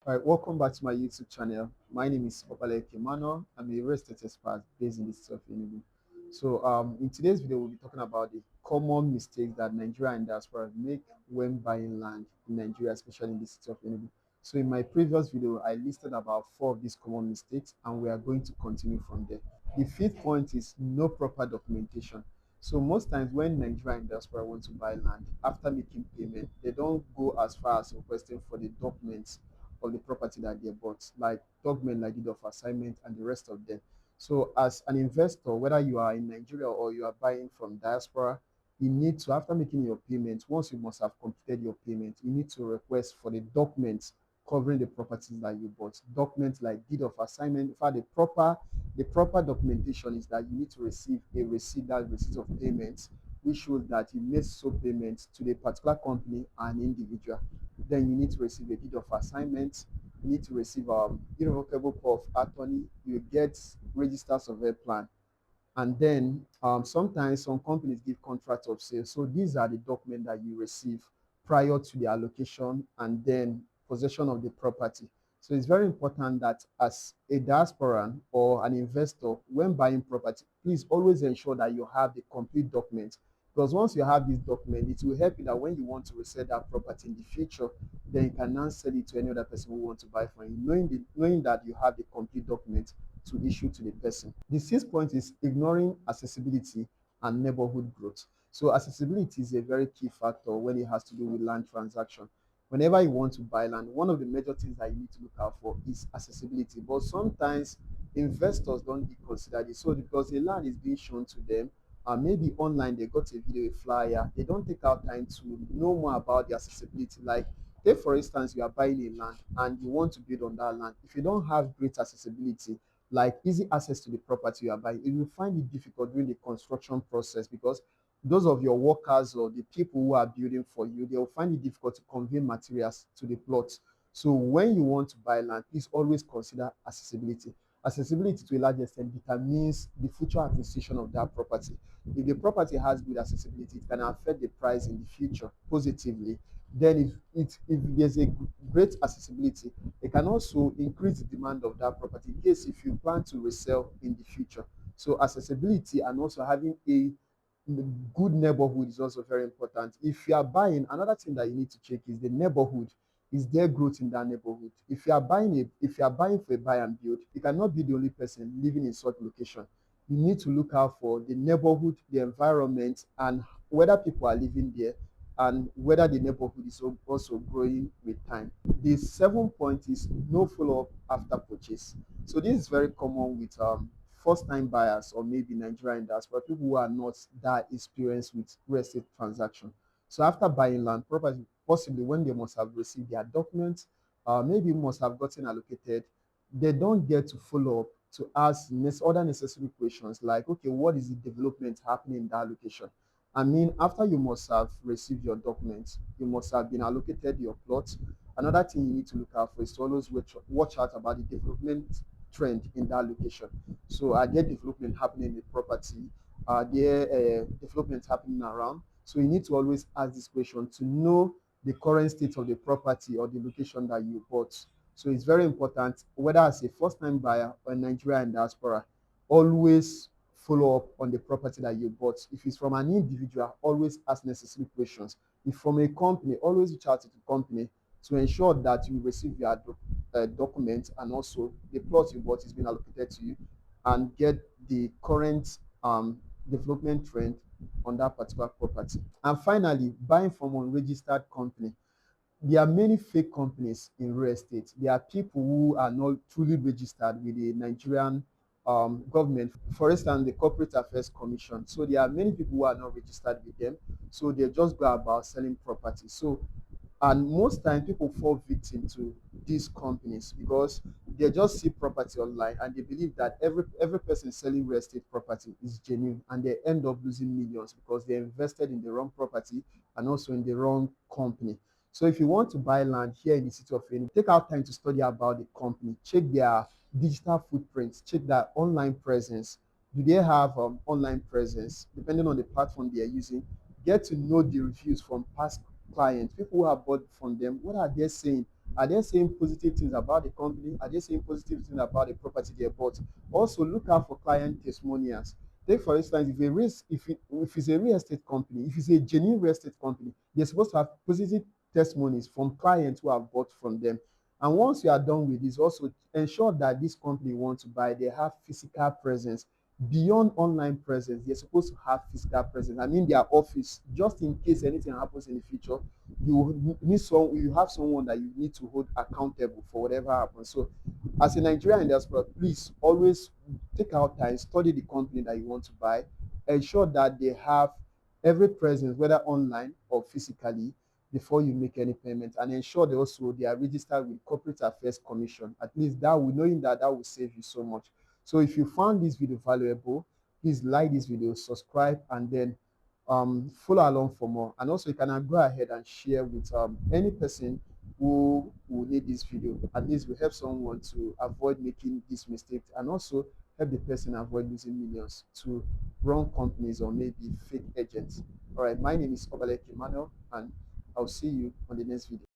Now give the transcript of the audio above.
All right, welcome back to my YouTube channel. My name is Kimano. I'm a real estate expert based in the city of Enugu. In today's video, we'll be talking about the common mistakes that Nigeria and diaspora make when buying land in Nigeria, especially in the city of Enugu. So, in my previous video, I listed about four of these common mistakes, and we are going to continue from there. The fifth point is no proper documentation. So most times when Nigerian diaspora want to buy land, after making payment, they don't go as far as requesting for the documents of the property that they bought, like document like deed of assignment and the rest of them. So as an investor, whether you are in Nigeria or you are buying from diaspora, you need to, after making your payment, once you must have completed your payment, you need to request for the documents covering the properties that you bought. Documents like deed of assignment. In fact, the proper documentation is that you need to receive a receipt, that receipt of payments, which shows that you made so payments to the particular company and individual. Then you need to receive a deed of assignment. You need to receive irrevocable power of attorney. You get registered survey plan, and then sometimes some companies give contract of sale. So these are the documents that you receive prior to the allocation and then possession of the property. So it's very important that as a diasporan or an investor, when buying property, please always ensure that you have the complete document, because once you have this document, it will help you that when you want to resell that property in the future, then you can now sell it to any other person who wants to buy from you, knowing that you have the complete document to issue to the person. The sixth point is ignoring accessibility and neighborhood growth. So accessibility is a very key factor when it has to do with land transaction. Whenever you want to buy land, one of the major things that you need to look out for is accessibility. But sometimes investors don't consider this. So because the land is being shown to them, maybe online they got a video, a flyer, they don't take out time to know more about the accessibility. Like, take for instance, you are buying a land and you want to build on that land. If you don't have great accessibility, like easy access to the property you are buying, you will find it difficult during the construction process, because those of your workers or the people who are building for you, they will find it difficult to convey materials to the plot. So when you want to buy land, please always consider accessibility. Accessibility to a large extent determines the future acquisition of that property. If the property has good accessibility, it can affect the price in the future positively. Then if there's a great accessibility, it can also increase the demand of that property in case if you plan to resell in the future. So accessibility and also having a good neighborhood is also very important. If you are buying, another thing that you need to check is the neighborhood. Is there growth in that neighborhood? If you are buying for a buy and build, you cannot be the only person living in such location. You need to look out for the neighborhood, the environment, and whether people are living there, and whether the neighborhood is also growing with time. The seventh point is no follow-up after purchase. So this is very common with first-time buyers or maybe Nigerian diaspora, people who are not that experienced with real estate transaction. So after buying land property, possibly when they must have received their documents, maybe must have gotten allocated, they don't get to follow up to ask other necessary questions like, okay, what is the development happening in that location? I mean, after you must have received your documents, you must have been allocated your plot. Another thing you need to look out for is to always watch out about the development trend in that location. So are there development happening in the property? Are there development happening around? So you need to always ask this question to know the current state of the property or the location that you bought. So it's very important, whether as a first-time buyer or Nigerian diaspora, always follow up on the property that you bought. If it's from an individual, always ask necessary questions. If from a company, always reach out to the company to ensure that you receive your documents, and also the plot you bought is being allocated to you, and get the current development trend on that particular property. And finally, buying from unregistered company. There are many fake companies in real estate. There are people who are not truly registered with the Nigerian government, for instance, the Corporate Affairs Commission. So there are many people who are not registered with them. So they just go about selling property. So, and most times people fall victim to these companies because they just see property online and they believe that every person selling real estate property is genuine, and they end up losing millions because they invested in the wrong property and also in the wrong company. So if you want to buy land here in the city of Enugu, take out time to study about the company, check their digital footprints, check their online presence. Do they have online presence? Depending on the platform they are using, get to know the reviews from past clients, people who have bought from them. What are they saying Are they saying positive things about the company? Are they saying positive things about the property they bought? Also, look out for client testimonials. Take for instance, if it's a real estate company, if it's a genuine real estate company, they're supposed to have positive testimonies from clients who have bought from them. And once you are done with this, also ensure that this company you want to buy, they have physical presence beyond online presence. They're supposed to have physical presence. I mean, their office, just in case anything happens in the future, you have someone that you need to hold accountable for whatever happens. So, as a Nigerian in diaspora, please always take out time, study the company that you want to buy, ensure that they have every presence, whether online or physically, before you make any payment, and ensure they are registered with Corporate Affairs Commission. At least that will knowing that will save you so much. So if you found this video valuable, please like this video, subscribe, and then follow along for more. And also you can go ahead and share with any person who will need this video. At least we help someone to avoid making this mistake, and also help the person avoid losing millions to wrong companies or maybe fake agents. All right, my name is Obalek Emmanuel, and I'll see you on the next video.